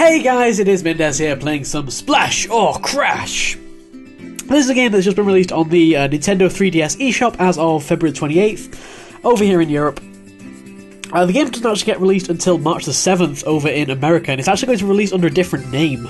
Hey guys, it is Mendez here playing some Splash or Crash. This is a game that's just been released on the Nintendo 3DS eShop as of February 28th over here in Europe. The game doesn't actually get released until March the 7th over in America, and it's actually going to release under a different name.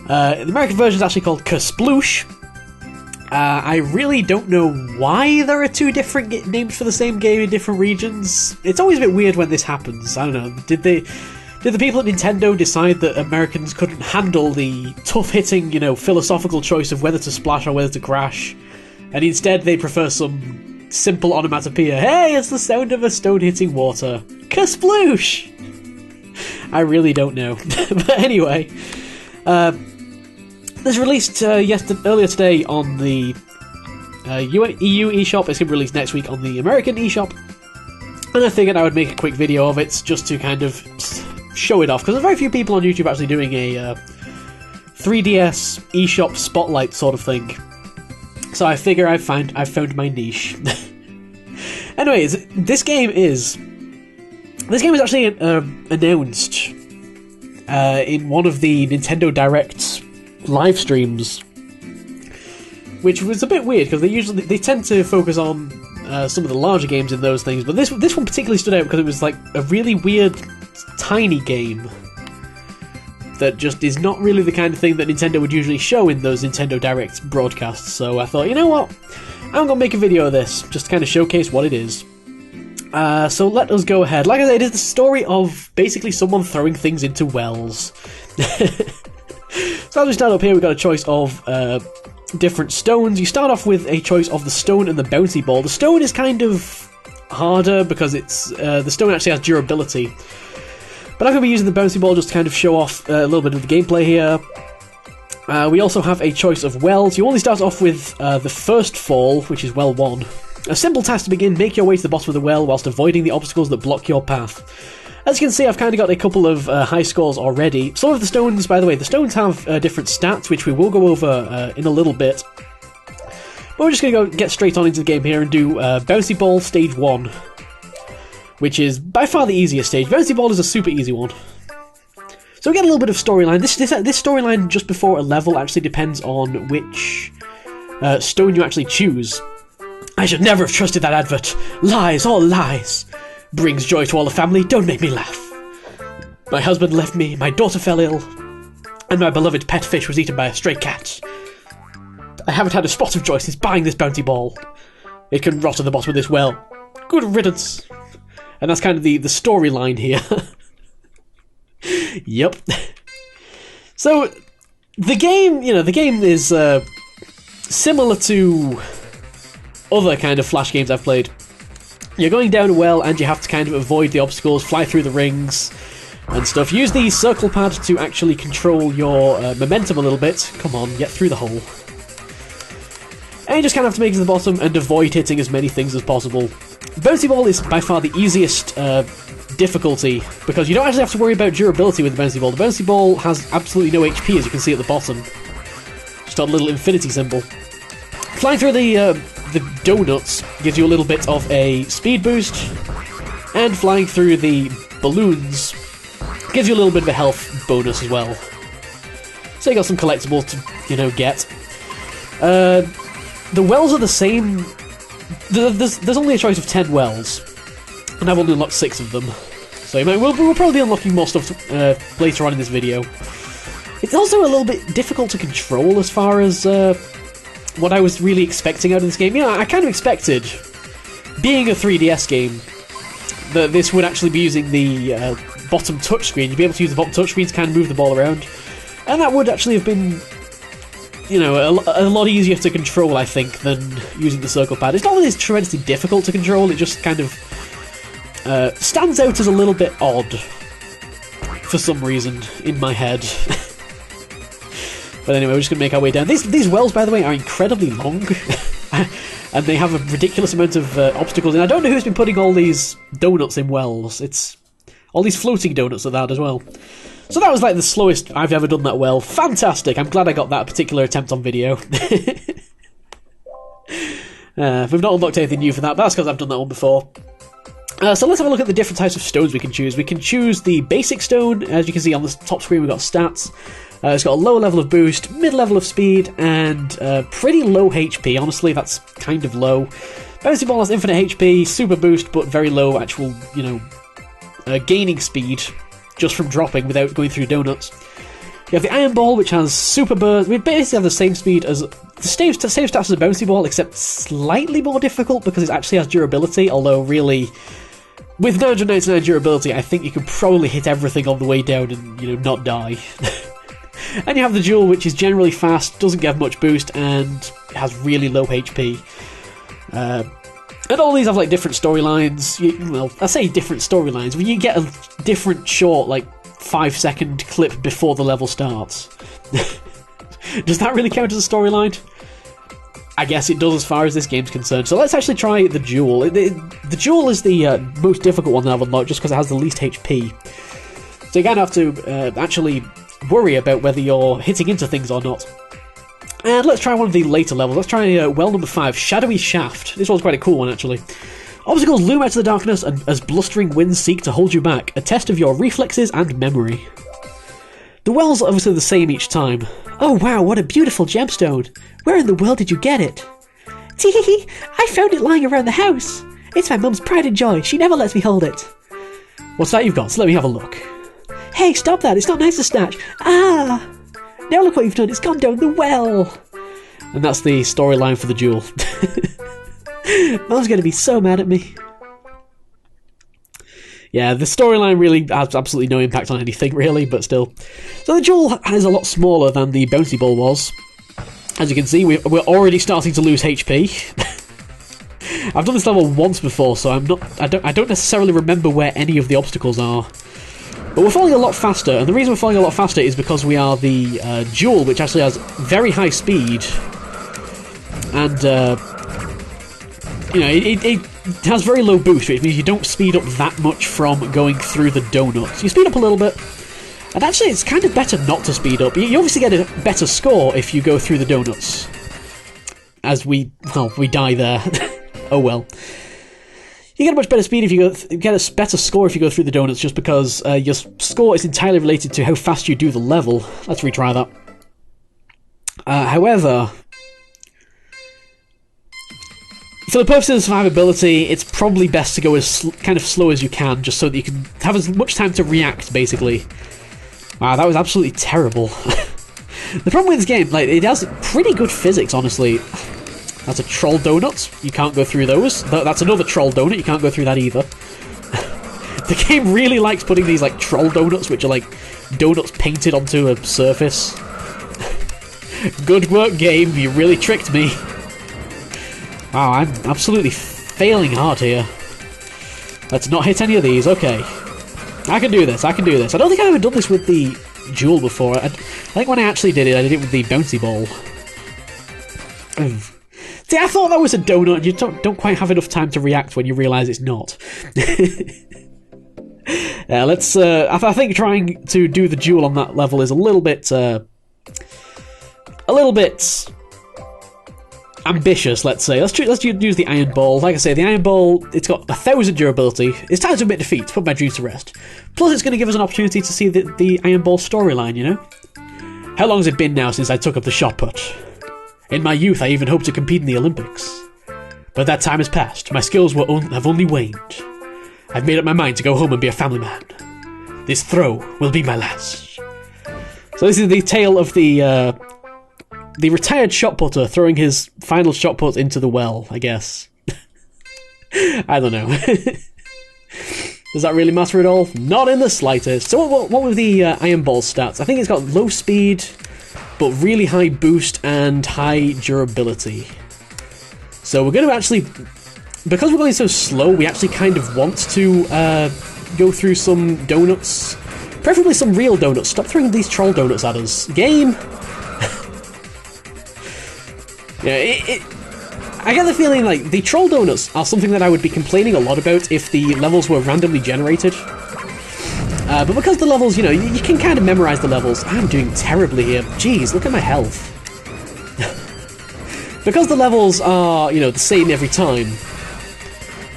The American version is actually called Kersploosh. I really don't know why there are two different names for the same game in different regions. It's always a bit weird when this happens. I don't know. Did the people at Nintendo decide that Americans couldn't handle the tough-hitting, philosophical choice of whether to splash or whether to crash, and instead they prefer some simple onomatopoeia? Hey, it's the sound of a stone hitting water. Kersploosh! I really don't know. But anyway, this released earlier today on the EU eShop. It's going to be released next week on the American eShop, and I figured I would make a quick video of it just to kind of show it off, because there are very few people on YouTube actually doing a 3DS eShop spotlight sort of thing. So I figure I've found my niche. Anyways, this game is actually announced in one of the Nintendo Direct live streams, which was a bit weird because they tend to focus on some of the larger games in those things, but this one particularly stood out because it was like a really weird tiny game that just is not really the kind of thing that Nintendo would usually show in those Nintendo Direct broadcasts. So I thought, you know what, I'm gonna make a video of this just to kind of showcase what it is. So let us go ahead. Like I said, it is the story of basically someone throwing things into wells. So as we start up here, we've got a choice of different stones. You start off with a choice of the stone and the bouncy ball. The stone is kind of harder because it's the stone actually has durability. But I'm going to be using the bouncy ball just to kind of show off a little bit of the gameplay here. We also have a choice of wells. You only start off with the first fall, which is well 1. A simple task to begin: make your way to the bottom of the well whilst avoiding the obstacles that block your path. As you can see, I've kind of got a couple of high scores already. Some of the stones, by the way, the stones have different stats, which we will go over in a little bit. But we're just going to get straight on into the game here and do Bouncy Ball Stage 1, which is by far the easiest stage. Bouncy Ball is a super easy one. So we get a little bit of storyline. This storyline just before a level actually depends on which stone you actually choose. I should never have trusted that advert. Lies, all lies. Brings joy to all the family, don't make me laugh. My husband left me, my daughter fell ill, and my beloved pet fish was eaten by a stray cat. I haven't had a spot of joy since buying this bounty ball. It can rot at the bottom of this well. Good riddance. And that's kind of the storyline here. Yep. So, the game is similar to other kind of Flash games I've played. You're going down a well and you have to kind of avoid the obstacles, fly through the rings and stuff. Use the circle pad to actually control your momentum a little bit. Come on, get through the hole. And you just kind of have to make it to the bottom and avoid hitting as many things as possible. Bouncy Ball is by far the easiest difficulty because you don't actually have to worry about durability with the Bouncy Ball. The Bouncy Ball has absolutely no HP, as you can see at the bottom. Just got a little infinity symbol. Flying through the donuts gives you a little bit of a speed boost, and flying through the balloons gives you a little bit of a health bonus as well. So you got some collectibles to, get. The wells are the same. There's only a choice of 10 wells, and I've only unlocked 6 of them. So we'll probably be unlocking more stuff later on in this video. It's also a little bit difficult to control as far as what I was really expecting out of this game. I kind of expected, being a 3DS game, that this would actually be using the bottom touchscreen. You'd be able to use the bottom touchscreen to kind of move the ball around, and that would actually have been, a lot easier to control, I think, than using the circle pad. It's not that it's tremendously difficult to control, it just kind of stands out as a little bit odd, for some reason, in my head. But anyway, we're just going to make our way down. These wells, by the way, are incredibly long, and they have a ridiculous amount of obstacles, and I don't know who's been putting all these donuts in wells. It's all these floating donuts at that as well. So that was like the slowest I've ever done that well. Fantastic! I'm glad I got that particular attempt on video. We've not unlocked anything new for that, but that's because I've done that one before. So let's have a look at the different types of stones we can choose. We can choose the basic stone. As you can see on the top screen, we've got stats. It's got a low level of boost, mid level of speed, and pretty low HP. Honestly, that's kind of low. Bouncy Ball has infinite HP, super boost, but very low actual, gaining speed just from dropping without going through donuts. You have the Iron Ball, which has super burst. We basically have the same speed as the same stats as a Bouncy Ball, except slightly more difficult because it actually has durability. Although, really, with 999 durability, I think you could probably hit everything on the way down and not die. And you have the Jewel, which is generally fast, doesn't give much boost, and has really low HP. And all these have different storylines. Well, I say different storylines, but you get a different short 5-second clip before the level starts. Does that really count as a storyline? I guess it does as far as this game's concerned. So let's actually try the Jewel. The Jewel is the most difficult one that I've unlocked just because it has the least HP. So you're going to have to actually worry about whether you're hitting into things or not. And let's try one of the later levels. Let's try well number 5, Shadowy Shaft. This one's quite a cool one, actually. Obstacles loom out of the darkness and as blustering winds seek to hold you back, a test of your reflexes and memory. The wells are obviously the same each time. Oh wow, what a beautiful gemstone. Where in the world did you get it? Tee-hee-hee, I found it lying around the house. It's my mum's pride and joy. She never lets me hold it. What's that you've got? So let me have a look. Hey, stop that. It's not nice to snatch. Ah! Now look what you've done. It's gone down the well. And that's the storyline for the Jewel. Mum's going to be so mad at me. Yeah, the storyline really has absolutely no impact on anything, really, but still. So the Jewel is a lot smaller than the Bouncy Ball was. As you can see, we're already starting to lose HP. I've done this level once before, so I don't necessarily remember where any of the obstacles are. But we're falling a lot faster, and the reason we're falling a lot faster is because we are the Jewel, which actually has very high speed. And, it has very low boost, which means you don't speed up that much from going through the donuts. You speed up a little bit, and actually it's kind of better not to speed up. You obviously get a better score if you go through the donuts. As we die there. Oh well. You get a much better speed if you get a better score if you go through the donuts, just because your score is entirely related to how fast you do the level. Let's retry that. However, for the purposes of survivability, it's probably best to go as kind of slow as you can, just so that you can have as much time to react, basically. Wow, that was absolutely terrible. The problem with this game, it has pretty good physics, honestly. That's a troll donut. You can't go through those. That's another troll donut. You can't go through that either. The game really likes putting these troll donuts, which are donuts painted onto a surface. Good work, game. You really tricked me. Wow, I'm absolutely failing hard here. Let's not hit any of these. Okay. I can do this. I can do this. I don't think I've ever done this with the Jewel before. I think when I actually did it, I did it with the Bouncy Ball. See, I thought that was a donut. You don't quite have enough time to react when you realise it's not. Yeah, let's. I think trying to do the Jewel on that level is a little bit ambitious. Let's say. Let's use the Iron Ball. Like I say, the Iron Ball, it's got 1,000 durability. It's time to admit defeat. To put my dreams to rest. Plus, it's going to give us an opportunity to see the Iron Ball storyline. How long has it been now since I took up the shot put? In my youth, I even hoped to compete in the Olympics. But that time has passed. My skills have only waned. I've made up my mind to go home and be a family man. This throw will be my last. So this is the tale of the retired shot putter throwing his final shot put into the well, I guess. I don't know. Does that really matter at all? Not in the slightest. So what were the Iron Ball stats? I think it's got low speed, but really high boost and high durability. So we're going to actually, because we're going so slow, we actually kind of want to go through some donuts. Preferably some real donuts. Stop throwing these troll donuts at us. Game! Yeah, I get the feeling the troll donuts are something that I would be complaining a lot about if the levels were randomly generated. But because the levels, you can kind of memorize the levels. I'm doing terribly here. Jeez, look at my health. Because the levels are, the same every time,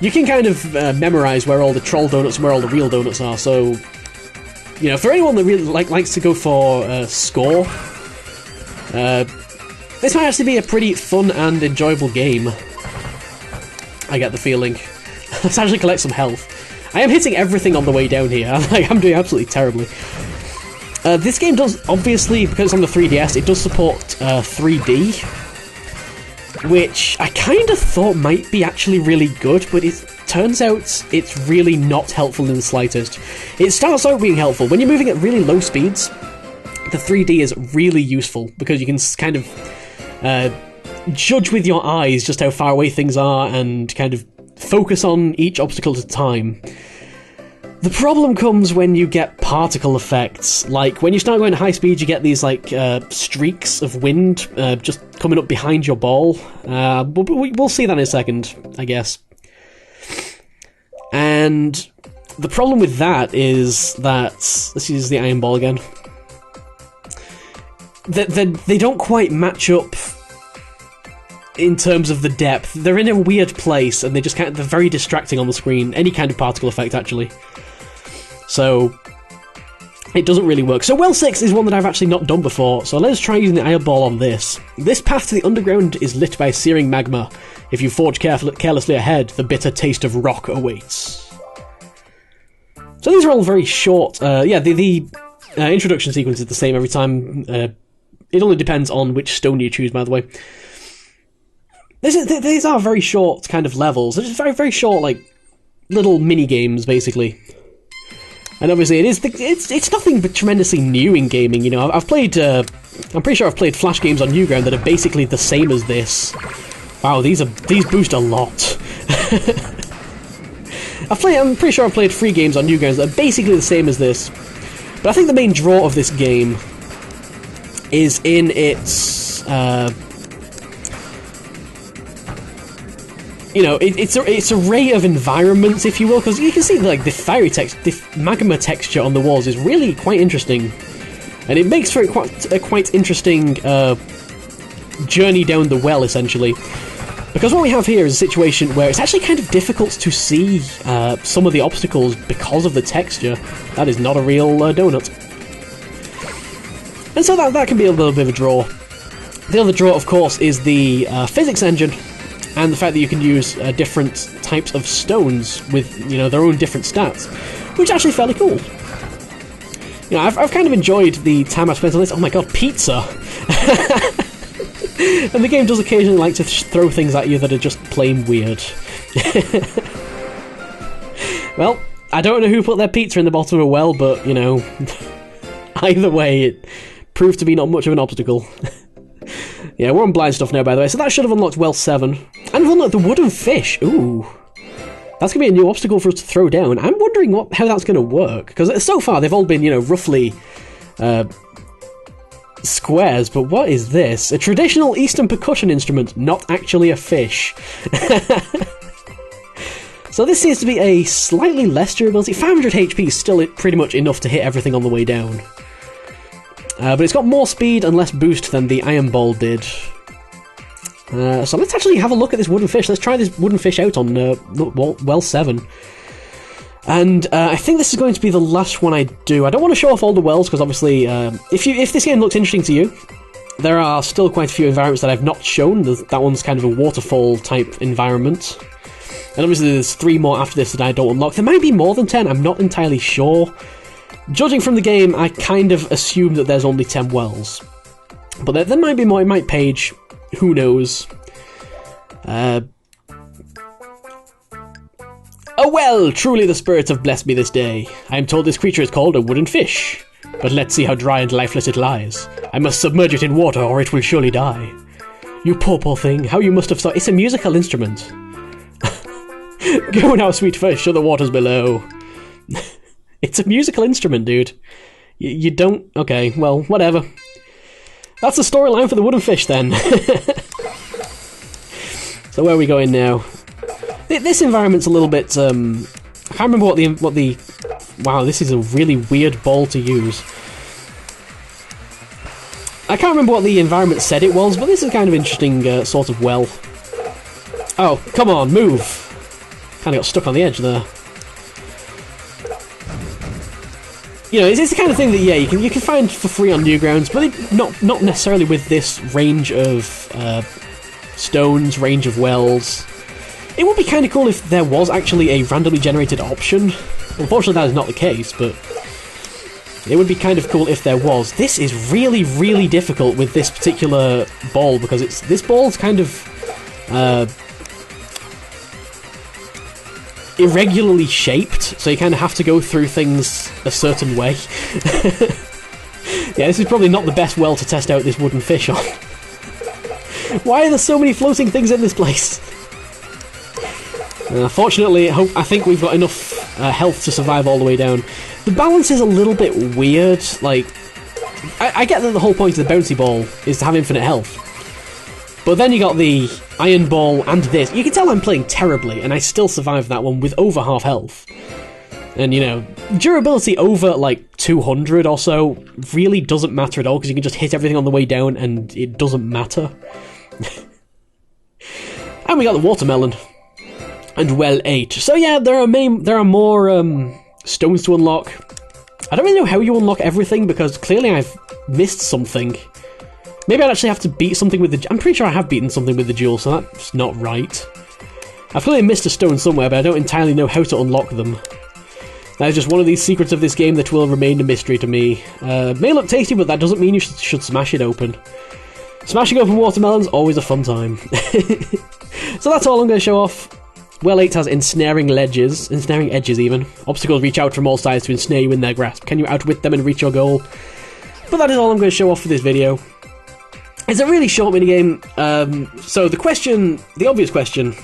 you can kind of memorize where all the troll donuts and where all the real donuts are. So, you know, for anyone that really likes to go for score, this might actually be a pretty fun and enjoyable game. I get the feeling. Let's actually collect some health. I am hitting everything on the way down here. I'm doing absolutely terribly. This game does, obviously, because it's on the 3DS, it does support 3D, which I kind of thought might be actually really good, but it turns out it's really not helpful in the slightest. It starts out being helpful. When you're moving at really low speeds, the 3D is really useful, because you can kind of judge with your eyes just how far away things are, and kind of focus on each obstacle at a time. The problem comes when you get particle effects, like when you start going at high speed you get these like streaks of wind just coming up behind your ball. We'll see that in a second, I guess. And the problem with that is that, let's use the iron ball again, they don't quite match up in terms of the depth. They're in a weird place and they're very distracting on the screen, any kind of particle effect actually. So, it doesn't really work. So Well 6 is one that I've actually not done before, so let's try using the iron ball on this. This path to the underground is lit by searing magma. If you forge carelessly ahead, the bitter taste of rock awaits. So these are all very short. The introduction sequence is the same every time. It only depends on which stone you choose, by the way. These are very short kind of levels. They're just very, very short, like, little mini-games, basically. And obviously, it's nothing but tremendously new in gaming. You know, I've played. I'm pretty sure I've played Flash games on Newground that are basically the same as this. Wow, these boost a lot. I'm pretty sure I've played free games on Newgrounds that are basically the same as this. But I think the main draw of this game is in its. You know, it's array of environments, if you will, because you can see like the magma texture on the walls is really quite interesting, and it makes for a quite interesting journey down the well, essentially. Because what we have here is a situation where it's actually kind of difficult to see some of the obstacles because of the texture. That is not a real donut, and so that can be a little bit of a draw. The other draw, of course, is the physics engine. And the fact that you can use different types of stones with, you know, their own different stats, which is actually fairly cool. You know, I've kind of enjoyed the time I've spent on this. Oh my god, pizza! And the game does occasionally like to throw things at you that are just plain weird. Well, I don't know who put their pizza in the bottom of a well, but, you know, either way, it proved to be not much of an obstacle. Yeah, we're on blind stuff now, by the way, so that should have unlocked Well 7. And we've unlocked the wooden fish! Ooh. That's going to be a new obstacle for us to throw down. I'm wondering how that's going to work, because so far they've all been, you know, roughly squares, but what is this? A traditional Eastern percussion instrument, not actually a fish. So this seems to be a slightly less durability. 500 HP is still pretty much enough to hit everything on the way down. But it's got more speed and less boost than the iron ball did. So let's actually have a look at this wooden fish. Let's try this wooden fish out on Well 7. And I think this is going to be the last one I do. I don't want to show off all the wells, because obviously, if this game looks interesting to you, there are still quite a few environments that I've not shown. That one's kind of a waterfall-type environment. And obviously there's 3 more after this that I don't unlock. There might be more than 10, I'm not entirely sure. Judging from the game, I kind of assume that there's only 10 wells. But there might be more, it might page, who knows. Oh well, truly the spirits have blessed me this day. I am told this creature is called a wooden fish. But let's see how dry and lifeless it lies. I must submerge it in water or it will surely die. You poor thing, how you must have thought— it's a musical instrument. Go now, sweet fish, to the waters below. It's a musical instrument, dude. You don't... Okay, well, whatever. That's the storyline for the wooden fish, then. So where are we going now? This environment's a little bit... I can't remember what the... Wow, this is a really weird ball to use. I can't remember what the environment said it was, but this is kind of interesting sort of well. Oh, come on, move! Kind of got stuck on the edge there. You know, it's the kind of thing that, yeah, you can find for free on Newgrounds, but not necessarily with this range of stones, range of wells. It would be kind of cool if there was actually a randomly generated option. Unfortunately, that is not the case, but it would be kind of cool if there was. This is really, really difficult with this particular ball, because this ball's kind of irregularly shaped, so you kind of have to go through things a certain way. Yeah, this is probably not the best well to test out this wooden fish on. Why are there so many floating things in this place? Fortunately, I think we've got enough health to survive all the way down. The balance is a little bit weird. Like, I get that the whole point of the bouncy ball is to have infinite health. But then you got the iron ball and this. You can tell I'm playing terribly, and I still survived that one with over half health. And, you know, durability over, like, 200 or so really doesn't matter at all, because you can just hit everything on the way down, and it doesn't matter. And we got the watermelon. And well 8. So yeah, there are more stones to unlock. I don't really know how you unlock everything, because clearly I've missed something. Maybe I'd actually have to beat something with the... I'm pretty sure I have beaten something with the jewel, so that's not right. I've clearly missed a stone somewhere, but I don't entirely know how to unlock them. That is just one of these secrets of this game that will remain a mystery to me. May look tasty, but that doesn't mean you should smash it open. Smashing open watermelons, always a fun time. So that's all I'm going to show off. Well 8 has ensnaring edges even. Obstacles reach out from all sides to ensnare you in their grasp. Can you outwit them and reach your goal? But that is all I'm going to show off for this video. It's a really short minigame, so the obvious question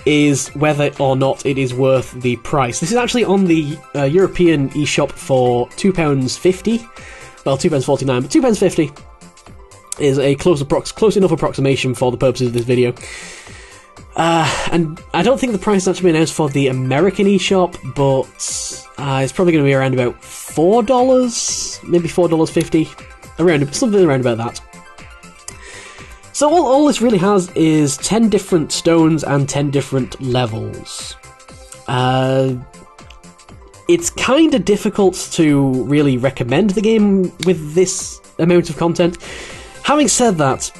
is whether or not it is worth the price. This is actually on the European eShop for £2.50. Well, £2.49, but £2.50 is a close enough approximation for the purposes of this video. And I don't think the price has actually been announced for the American eShop, but it's probably going to be around about $4, maybe $4.50, something around about that. So all this really has is 10 different stones and 10 different levels. It's kind of difficult to really recommend the game with this amount of content. Having said that,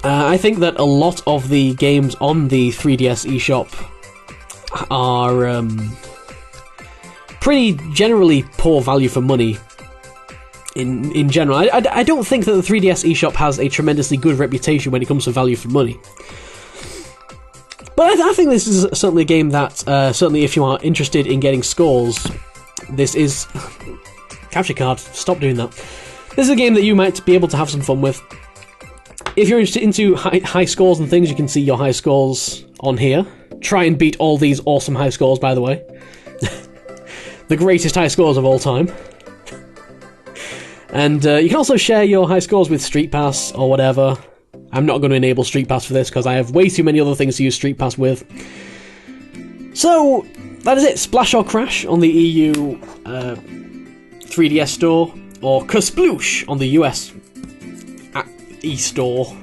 I think that a lot of the games on the 3DS eShop are pretty generally poor value for money. In general, I don't think that the 3DS eShop has a tremendously good reputation when it comes to value for money. But I think this is certainly a game that, certainly if you are interested in getting scores, this is... Capture card, stop doing that. This is a game that you might be able to have some fun with. If you're interested into high scores and things, you can see your high scores on here. Try and beat all these awesome high scores, by the way. The greatest high scores of all time. And you can also share your high scores with Street Pass or whatever. I'm not going to enable Street Pass for this because I have way too many other things to use Street Pass with. So, that is it. Splash or Crash on the EU 3DS store, or Kersploosh on the US e-store.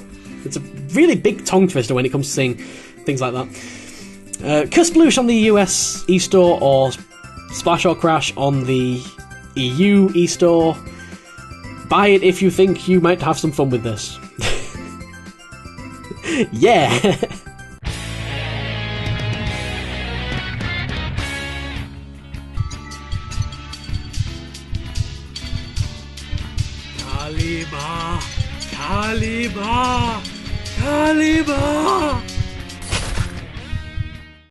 It's a really big tongue twister when it comes to saying things like that. Kersploosh on the US e-store, or Splash or Crash on the EU e-store. Buy it if you think you might have some fun with this. Yeah! Kalima! Kalima! Kalima!